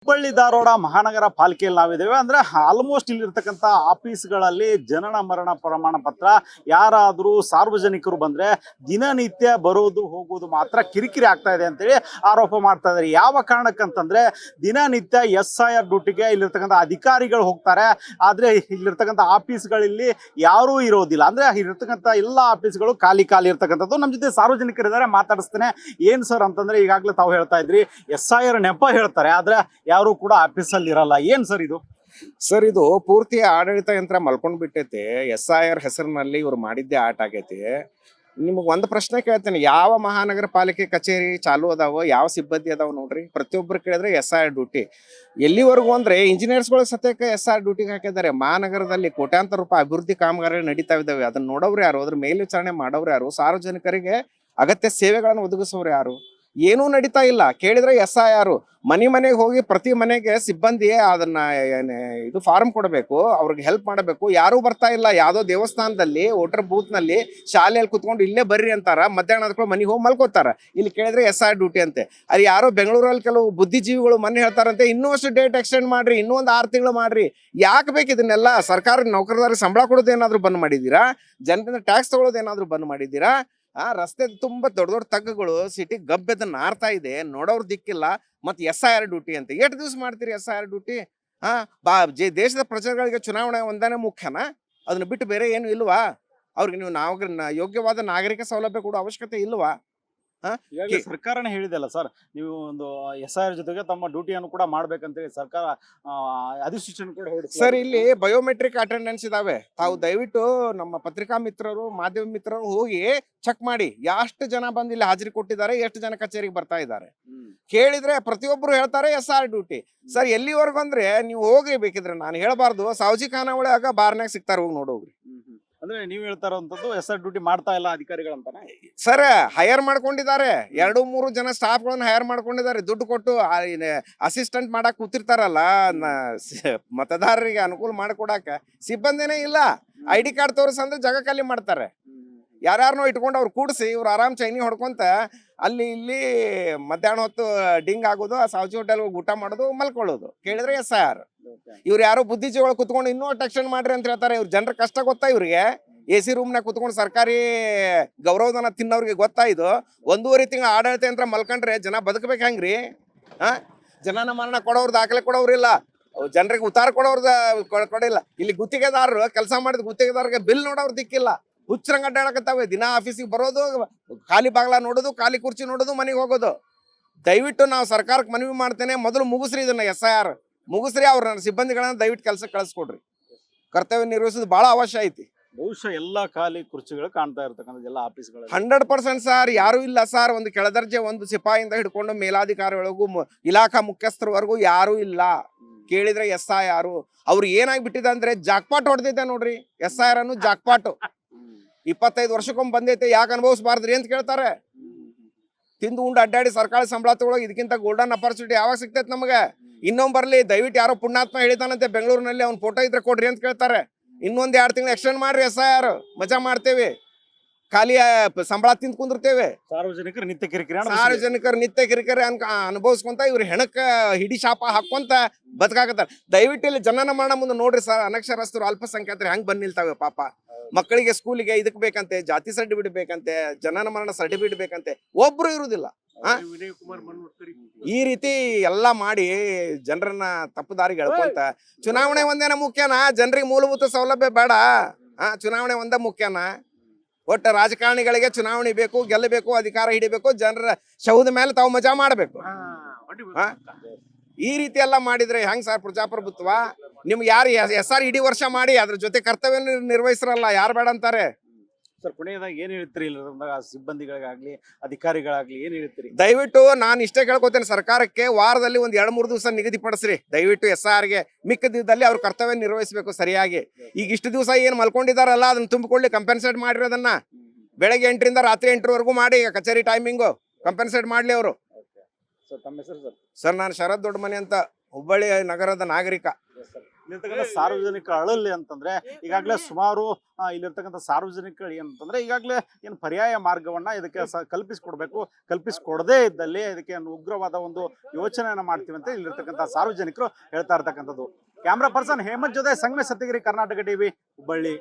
ಹುಬ್ಬಳ್ಳಿ ಧಾರವಾಡ ಮಹಾನಗರ ಪಾಲಿಕೆಯಲ್ಲಿ ನಾವಿದ್ದೇವೆ. ಅಂದ್ರೆ ಆಲ್ಮೋಸ್ಟ್ ಇಲ್ಲಿರ್ತಕ್ಕಂಥ ಆಫೀಸ್ಗಳಲ್ಲಿ ಜನನ ಮರಣ ಪ್ರಮಾಣ ಪತ್ರ ಯಾರಾದರೂ ಸಾರ್ವಜನಿಕರು ಬಂದ್ರೆ ದಿನನಿತ್ಯ ಬರೋದು ಹೋಗೋದು ಮಾತ್ರ ಕಿರಿಕಿರಿ ಆಗ್ತಾ ಇದೆ ಅಂತೇಳಿ ಆರೋಪ ಮಾಡ್ತಾ ಇದ್ದಾರೆ. ಯಾವ ಕಾರಣಕ್ಕಂತಂದ್ರೆ ದಿನನಿತ್ಯ SIR ಡ್ಯೂಟಿಗೆ ಇಲ್ಲಿರ್ತಕ್ಕಂಥ ಅಧಿಕಾರಿಗಳು ಹೋಗ್ತಾರೆ, ಆದ್ರೆ ಇಲ್ಲಿರ್ತಕ್ಕಂಥ ಆಫೀಸ್ಗಳಲ್ಲಿ ಯಾರೂ ಇರೋದಿಲ್ಲ. ಅಂದ್ರೆ ಇಲ್ಲಿರ್ತಕ್ಕಂಥ ಎಲ್ಲ ಆಫೀಸ್ಗಳು ಖಾಲಿ ಇರ್ತಕ್ಕಂಥದ್ದು. ನಮ್ಮ ಜೊತೆ ಸಾರ್ವಜನಿಕರಿದ್ದಾರೆ, ಮಾತಾಡಿಸ್ತೇನೆ. ಏನ್ ಸರ್ ಅಂತಂದ್ರೆ ಈಗಾಗಲೇ ತಾವು ಹೇಳ್ತಾ ಇದ್ರಿ SIR ನೆಪ ಹೇಳ್ತಾರೆ, ಆದ್ರೆ ಯಾರು ಕೂಡ ಆಫೀಸಲ್ಲಿ ಇರಲ್ಲ. ಏನ್ ಸರ್ ಇದು? ಸರ್, ಇದು ಪೂರ್ತಿ ಆಡಳಿತ ಯಂತ್ರ ಮಲ್ಕೊಂಡ್ ಬಿಟ್ಟೈತಿ. SIR ಹೆಸರಿನಲ್ಲಿ ಇವ್ರು ಮಾಡಿದ್ದೆ ಆಟ ಆಗೈತಿ. ನಿಮಗ್ ಒಂದ್ ಪ್ರಶ್ನೆ ಕೇಳ್ತೇನೆ, ಯಾವ ಮಹಾನಗರ ಪಾಲಿಕೆ ಕಚೇರಿ ಚಾಲು ಅದಾವ, ಯಾವ ಸಿಬ್ಬಂದಿ ಅದಾವ ನೋಡ್ರಿ. ಪ್ರತಿಯೊಬ್ಬರು ಕೇಳಿದ್ರೆ SIR ಡ್ಯೂಟಿ. ಎಲ್ಲಿವರೆಗೂ ಅಂದ್ರೆ ಇಂಜಿನಿಯರ್ಸ್ಗಳು ಸತ್ಯಕ್ಕೆ SIR ಡ್ಯೂಟಿಗೆ ಹಾಕಿದ್ದಾರೆ. ಮಹಾನಗರದಲ್ಲಿ ಕೋಟ್ಯಾಂತರ ರೂಪಾಯಿ ಅಭಿವೃದ್ಧಿ ಕಾಮಗಾರಿಗಳು ನಡೀತಾ ಇದ್ದಾವೆ. ಅದನ್ನ ನೋಡೋರು ಯಾರು, ಅದ್ರ ಮೇಲ್ವಿಚಾರಣೆ ಮಾಡೋರು ಯಾರು, ಸಾರ್ವಜನಿಕರಿಗೆ ಅಗತ್ಯ ಸೇವೆಗಳನ್ನು ಒದಗಿಸೋರು ಯಾರು? ಏನೂ ನಡೀತಾ ಇಲ್ಲ. ಕೇಳಿದ್ರೆ SIR ಮನೆಗೆ ಹೋಗಿ ಪ್ರತಿ ಮನೆಗೆ ಸಿಬ್ಬಂದಿ ಅದನ್ನ ಇದು ಫಾರ್ಮ್ ಕೊಡಬೇಕು, ಅವ್ರಿಗೆ ಹೆಲ್ಪ್ ಮಾಡಬೇಕು. ಯಾರೂ ಬರ್ತಾ ಇಲ್ಲ. ಯಾವುದೋ ದೇವಸ್ಥಾನದಲ್ಲಿ ವೋಟರ್ ಬೂತ್ ನಲ್ಲಿ ಶಾಲೆಯಲ್ಲಿ ಕುತ್ಕೊಂಡು ಇಲ್ಲೇ ಬರ್ರಿ ಅಂತಾರ, ಮಧ್ಯಾಹ್ನ ಮನೆಗೆ ಹೋಗಿ ಮಲ್ಕೋತಾರ. ಇಲ್ಲಿ ಕೇಳಿದ್ರೆ SIR ಡ್ಯೂಟಿ ಅಂತೆ. ಅಲ್ಲಿ ಯಾರೋ ಬೆಂಗಳೂರಲ್ಲಿ ಕೆಲವು ಬುದ್ಧಿಜೀವಿಗಳು ಮೊನ್ನೆ ಹೇಳ್ತಾರಂತೆ, ಇನ್ನೂ ಅಷ್ಟು ಡೇಟ್ ಎಕ್ಸ್ಟೆಂಡ್ ಮಾಡ್ರಿ, ಇನ್ನೂ ಒಂದು 6 ತಿಂಗಳು ಮಾಡ್ರಿ. ಯಾಕೆ ಬೇಕು ಇದನ್ನೆಲ್ಲ? ಸರ್ಕಾರಿ ನೌಕರದಾರಿಗೆ ಸಂಬಳ ಕೊಡೋದೇನಾದ್ರೂ ಬಂದ್ ಮಾಡಿದ್ದೀರಾ? ಜನರಿಂದ ಟ್ಯಾಕ್ಸ್ ತಗೊಳ್ಳೋದೇನಾದ್ರೂ ಬಂದ್ ಮಾಡಿದ್ದೀರಾ? ರಸ್ತೆ ತುಂಬಾ ದೊಡ್ಡ ದೊಡ್ಡ ತಗ್ಗುಗಳು, ಸಿಟಿ ಗಬ್ಬೆದ ನಾರ್ತಾ ಇದೆ, ನೋಡೋರ್ ದಿಕ್ಕಿಲ್ಲ. ಮತ್ತೆ SIR ಡ್ಯೂಟಿ ಅಂತ ಎಷ್ಟು ದಿವಸ ಮಾಡ್ತೀರಿ SIR ಡ್ಯೂಟಿ? ದೇಶದ ಪ್ರಜೆಗಳಿಗೆ ಚುನಾವಣೆ ಒಂದೇ ಮುಖ್ಯನಾ? ಅದನ್ನ ಬಿಟ್ಟು ಬೇರೆ ಏನು ಇಲ್ವಾ? ಅವ್ರಿಗೆ ನೀವು ಯೋಗ್ಯವಾದ ನಾಗರಿಕ ಸೌಲಭ್ಯ ಕೊಡೋ ಅವಶ್ಯಕತೆ ಇಲ್ವಾ? ಸರ್ಕಾರನೇ ಹೇಳಿದೆಲ್ಲ ಸರ್, ನೀವು ಒಂದು SIR ಜೊತೆಗೆ ತಮ್ಮ ಡ್ಯೂಟಿಯನ್ನು ಕೂಡ ಮಾಡ್ಬೇಕಂತೇಳಿ ಸರ್ಕಾರ ಅಧಿಸೂಚನೆ ಕೂಡ ಹೊರಡಿಸಿದೆ. ಸರ್, ಇಲ್ಲಿ ಬಯೋಮೆಟ್ರಿಕ್ ಅಟೆಂಡೆನ್ಸ್ ಇದಾವೆ. ತಾವು ದಯವಿಟ್ಟು ನಮ್ಮ ಪತ್ರಿಕಾ ಮಿತ್ರರು, ಮಾಧ್ಯಮ ಮಿತ್ರರು ಹೋಗಿ ಚೆಕ್ ಮಾಡಿ ಎಷ್ಟು ಜನ ಬಂದು ಇಲ್ಲಿ ಹಾಜರಿ ಕೊಟ್ಟಿದ್ದಾರೆ, ಎಷ್ಟು ಜನ ಕಚೇರಿಗೆ ಬರ್ತಾ ಇದ್ದಾರೆ. ಕೇಳಿದ್ರೆ ಪ್ರತಿಯೊಬ್ಬರು ಹೇಳ್ತಾರೆ SIR ಡ್ಯೂಟಿ. ಸರ್, ಎಲ್ಲಿವರೆಗೂ ಅಂದ್ರೆ ನೀವು ಹೋಗಿ ಬೇಕಿದ್ರೆ ನಾನು ಹೇಳಬಾರ್ದು, ಸಾವಜಿ ಖಾನಾವಳಿ ಆಗ ಬಾರ್ನಾಗ ಸಿಗ್ತಾರ, ಹೋಗಿ ನೋಡೋಗ್ರಿ. ಅಂದ್ರೆ ನೀವ್ ಹೇಳ್ತಾ ಇರುವಂತದ್ದು SIR ಡ್ಯೂಟಿ ಮಾಡ್ತಾ ಇಲ್ಲ ಅಧಿಕಾರಿಗಳಂತಾನೆ? ಸರ್, ಹೈಯರ್ ಮಾಡ್ಕೊಂಡಿದ್ದಾರೆ. 2-3 ಜನ ಸ್ಟಾಫ್ ಗಳನ್ನ ಹೈಯರ್ ಮಾಡ್ಕೊಂಡಿದ್ದಾರೆ. ದುಡ್ಡು ಕೊಟ್ಟು ಅಸಿಸ್ಟೆಂಟ್ ಮಾಡಕ್ ಕೂತಿರ್ತಾರಲ್ಲ, ಮತದಾರರಿಗೆ ಅನುಕೂಲ ಮಾಡ್ಕೊಡಾಕ ಸಿಬ್ಬಂದಿನೇ ಇಲ್ಲ. ID ಕಾರ್ಡ್ ತೋರಿಸಂದ್ರೆ ಜಾಗ ಖಾಲಿ ಮಾಡ್ತಾರೆ. ಯಾರ್ಯಾರನೋ ಇಟ್ಕೊಂಡು ಅವ್ರು ಕೂಡಿಸಿ ಇವ್ರು ಆರಾಮ್ ಚೈನಿ ಹೊಡ್ಕೊಂತ ಅಲ್ಲಿ ಇಲ್ಲಿ ಮಧ್ಯಾಹ್ನ ಹೊತ್ತು ಡಿಂಗ್ ಆಗೋದು, ಆ ಸಾವಜಿ ಹೋಟೆಲ್ ಊಟ ಮಾಡೋದು, ಮಲ್ಕೊಳ್ಳೋದು. ಕೇಳಿದ್ರೆ SIR. ಇವ್ರು ಯಾರೋ ಬುದ್ಧಿಜೀವಿಗಳು ಕುತ್ಕೊಂಡು ಇನ್ನೂ ಟೆಕ್ಷನ್ ಮಾಡ್ರಿ ಅಂತ ಹೇಳ್ತಾರೆ. ಇವ್ರ ಜನರ ಕಷ್ಟ ಗೊತ್ತಾ ಇವ್ರಿಗೆ? AC ರೂಮ್ನಾಗ ಕುತ್ಕೊಂಡು ಸರ್ಕಾರಿ ಗೌರವಧನ ತಿನ್ನೋರಿಗೆ ಗೊತ್ತಾ ಇದು? 1.5 ತಿಂಗಳ ಆಡಳಿತ ಯಂತ್ರ ಮಲ್ಕೊಂಡ್ರೆ ಜನ ಬದುಕಬೇಕು ಹೆಂಗ್ರಿ? ಜನನ ಮರಣ ಕೊಡೋರು ದಾಖಲೆ ಕೊಡೋರಿಲ್ಲ, ಜನರಿಗೆ ಉತ್ತಾರ ಕೊಡಿಲ್ಲ. ಇಲ್ಲಿ ಗುತ್ತಿಗೆದಾರರು ಕೆಲಸ ಮಾಡಿದ ಗುತ್ತಿಗೆದಾರರಿಗೆ ಬಿಲ್ ನೋಡೋರು ದಿಕ್ಕಿಲ್ಲ. ಹುಚ್ಚರಂಗ ಅಡ್ಡಾಡಕತ್ತಾವೆ. ದಿನ ಆಫೀಸಿಗೆ ಬರೋದು, ಖಾಲಿ ಬಾಗ್ಲ ನೋಡೋದು, ಖಾಲಿ ಕುರ್ಚಿ ನೋಡೋದು, ಮನೆಗೆ ಹೋಗೋದು. ದಯವಿಟ್ಟು ನಾವು ಸರ್ಕಾರಕ್ಕೆ ಮನವಿ ಮಾಡ್ತೇನೆ, ಮೊದಲು ಮುಗಿಸ್ರಿ ಇದನ್ನ. SIR ಮುಗಿಸ್ರಿ. ಅವ್ರ ಸಿಬ್ಬಂದಿಗಳನ್ನ ದಯವಿಟ್ಟು ಕೆಲಸಕ್ಕೆ ಕಳಿಸ್ಕೊಡ್ರಿ. ಕರ್ತವ್ಯ ನಿರ್ವಹಿಸೋದು ಬಹಳ ಅವಶ್ಯ ಐತಿ. ಬಹುಶಃ ಎಲ್ಲಾ ಖಾಲಿ ಕುರ್ಚಿಗಳು ಕಾಣ್ತಾ ಇರ್ತಕ್ಕಂಥ ಎಲ್ಲ ಆಫೀಸ್ಗಳು 100% ಸರ್. ಯಾರು ಇಲ್ಲ ಸರ್. ಒಂದು ಕೆಳದರ್ಜೆ ಒಂದು ಸಿಪಾಯಿಯಿಂದ ಹಿಡ್ಕೊಂಡು ಮೇಲಾಧಿಕಾರಿಗಳಿಗೂ ಇಲಾಖಾ ಮುಖ್ಯಸ್ಥರವರೆಗೂ ಯಾರು ಇಲ್ಲ. ಕೇಳಿದ್ರೆ SIR ಅವ್ರು ಏನಾಗಿ ಬಿಟ್ಟಿದೆ ಅಂದ್ರೆ ಜಾಕ್ಪಾಟ್ ಹೊಡೆದಿದೆ ನೋಡ್ರಿ. SIR ಅನ್ನು ಜಾಕ್ಪಾಟ್ 25 ವರ್ಷಕ್ಕೊಮ್ಮೆ ಬಂದೈತೆ, ಯಾಕೆ ಅನುಭವಿಸಬಾರ್ದ್ರಿ ಅಂತ ಕೇಳ್ತಾರೆ. ತಿಂದು ಉಂಡು ಅಡ್ಡಾಡಿ ಸರ್ಕಾರಿ ಸಂಬಳ ತಗೊಳಗೆ ಇದಕ್ಕಿಂತ ಗೋಲ್ಡನ್ ಅಪರ್ಚುನಿಟಿ ಯಾವಾಗ ಸಿಗ್ತೈತೆ ನಮಗೆ? ಇನ್ನೊಂದು ಬರ್ಲಿ, ದಯವಿಟ್ಟು ಯಾರೋ ಪುಣ್ಯಾತ್ಮ ಹೇಳಿದಾನಂತೆ ಬೆಂಗಳೂರಿನಲ್ಲಿ, ಅವ್ನ ಫೋಟೋ ಇದ್ರೆ ಕೊಡ್ರಿ ಅಂತ ಕೇಳ್ತಾರೆ. ಇನ್ನೊಂದು 2 ತಿಂಗಳು ಎಕ್ಸ್ಟೆಂಡ್ ಮಾಡ್ರಿ SIR, ಮಜಾ ಮಾಡ್ತೇವೆ. ಖಾಲಿ ಸಂಬಳ ತಿಂದು ಕುಂದಿರ್ತೇವೆ. ಸಾರ್ವಜನಿಕರು ನಿತ್ಯ ಕಿರಿಕಿರಿ ಅನುಭವಿಸ್ಕೊಂತ ಇವ್ರು ಹೆಣಕ್ಕ ಹಿಡಿ ಶಾಪ ಹಾಕೊಂತ ಬದುಕಾಕತ್ತಾರ. ದಯವಿಟ್ಟು ಇಲ್ಲಿ ಜನನ ಮರಣ ಮುಂದೆ ನೋಡ್ರಿ ಸರ್. ಅನಕ್ಷರಸ್ಥರು, ಅಲ್ಪಸಂಖ್ಯಾತರು ಹೆಂಗ್ ಬಂದ್ ನಿಲ್ತಾವೆ ಪಾಪ. ಮಕ್ಕಳಿಗೆ ಸ್ಕೂಲಿಗೆ ಇದಕ್ ಬೇಕಂತೆ, ಜಾತಿ ಸರ್ಟಿಫಿಕೇಟ್ ಬೇಕಂತೆ, ಜನನ ಮರಣ ಸರ್ಟಿಫಿಕೇಟ್ ಬೇಕಂತೆ, ಒಬ್ರು ಇರುವುದಿಲ್ಲ. ಈ ರೀತಿ ಎಲ್ಲ ಮಾಡಿ ಜನರನ್ನ ತಪ್ಪುದಾರಿಗೆ ಎಳ್ಕೊಂತ, ಚುನಾವಣೆ ಒಂದೇನ ಮುಖ್ಯನಾ? ಜನರಿಗೆ ಮೂಲಭೂತ ಸೌಲಭ್ಯ ಬೇಡ? ಚುನಾವಣೆ ಒಂದೇ ಮುಖ್ಯನಾ? ಒಟ್ಟು ರಾಜಕಾರಣಿಗಳಿಗೆ ಚುನಾವಣೆ ಬೇಕು, ಗೆಲ್ಲಬೇಕು, ಅಧಿಕಾರ ಹಿಡಿಬೇಕು, ಜನರ ಶವದ ಮೇಲೆ ತಾವು ಮಜಾ ಮಾಡಬೇಕು. ಈ ರೀತಿ ಎಲ್ಲ ಮಾಡಿದ್ರೆ ಹೆಂಗ್ ಸರ್ ಪ್ರಜಾಪ್ರಭುತ್ವ? ನಿಮ್ಗೆ ಯಾರು SIR ಇಡೀ ವರ್ಷ ಮಾಡಿ ಅದ್ರ ಜೊತೆ ಕರ್ತವ್ಯ ನಿರ್ವಹಿಸ್ರಲ್ಲ, ಯಾರು ಬೇಡ ಅಂತಾರೆ? ಸರ್, ಕೊನೆಯದಾಗ ಏನ್ ಹೇಳ್ತೀರಿ ಸಿಬ್ಬಂದಿಗಳಿಗಾಗ್ಲಿ ಅಧಿಕಾರಿಗಳಾಗ್ಲಿ ಏನ್ ಹೇಳ್ತೀರಿ? ದಯವಿಟ್ಟು ನಾನು ಇಷ್ಟೇ ಕೇಳ್ಕೊತೇನೆ, ಸರ್ಕಾರಕ್ಕೆ ವಾರದಲ್ಲಿ ಒಂದು 2-3 ದಿವಸ ನಿಗದಿಪಡಿಸ್ರಿ ದಯವಿಟ್ಟು. SIRಗೆ ಮಿಕ್ಕ ದಿನದಲ್ಲಿ ಅವ್ರ ಕರ್ತವ್ಯ ನಿರ್ವಹಿಸಬೇಕು ಸರಿಯಾಗಿ. ಈಗ ಇಷ್ಟು ದಿವಸ ಏನ್ ಮಲ್ಕೊಂಡಿದಾರಲ್ಲ ಅದನ್ನ ತುಂಬಿಕೊಳ್ಳಿ, ಕಂಪೆನ್ಸೇಟ್ ಮಾಡ್ರಿ. ಅದನ್ನ ಬೆಳಗ್ಗೆ 8ರಿಂದ ರಾತ್ರಿ 8ರವರೆಗೂ ಮಾಡಿ, ಕಚೇರಿ ಟೈಮಿಂಗು ಕಂಪೆನ್ಸೇಟ್ ಮಾಡ್ಲಿ ಅವರು. ತಮ್ಮ ಹೆಸರು ಸರ್? ಸರ್, ನಾನು ಶರತ್ ದೊಡ್ಡಮನೆ ಅಂತ, ಹುಬ್ಬಳ್ಳಿ ನಗರದ ನಾಗರಿಕ. ಇಲ್ಲಿರ್ತಕ್ಕಂಥ ಸಾರ್ವಜನಿಕ ಅಳಲ್ಲಿ ಅಂತಂದ್ರೆ ಈಗಾಗಲೇ ಸುಮಾರು ಇಲ್ಲಿರ್ತಕ್ಕಂಥ ಸಾರ್ವಜನಿಕರು ಏನಂತಂದ್ರೆ ಈಗಾಗಲೇ ಏನು ಪರ್ಯಾಯ ಮಾರ್ಗವನ್ನ ಇದಕ್ಕೆ ಕಲ್ಪಿಸಿಕೊಡದೇ ಇದ್ದಲ್ಲಿ ಇದಕ್ಕೆ ಉಗ್ರವಾದ ಒಂದು ಯೋಚನೆಯನ್ನ ಮಾಡ್ತೀವಿ ಅಂತ ಇಲ್ಲಿರ್ತಕ್ಕಂಥ ಸಾರ್ವಜನಿಕರು ಹೇಳ್ತಾ ಇರ್ತಕ್ಕಂಥದ್ದು. ಕ್ಯಾಮ್ರಾ ಪರ್ಸನ್ ಹೇಮಂತ್ ಜೊತೆ ಸಂಗಮೇಶ್ ಸತ್ತಿಗಿರಿ, ಕರ್ನಾಟಕ ಟಿವಿ, ಹುಬ್ಬಳ್ಳಿ.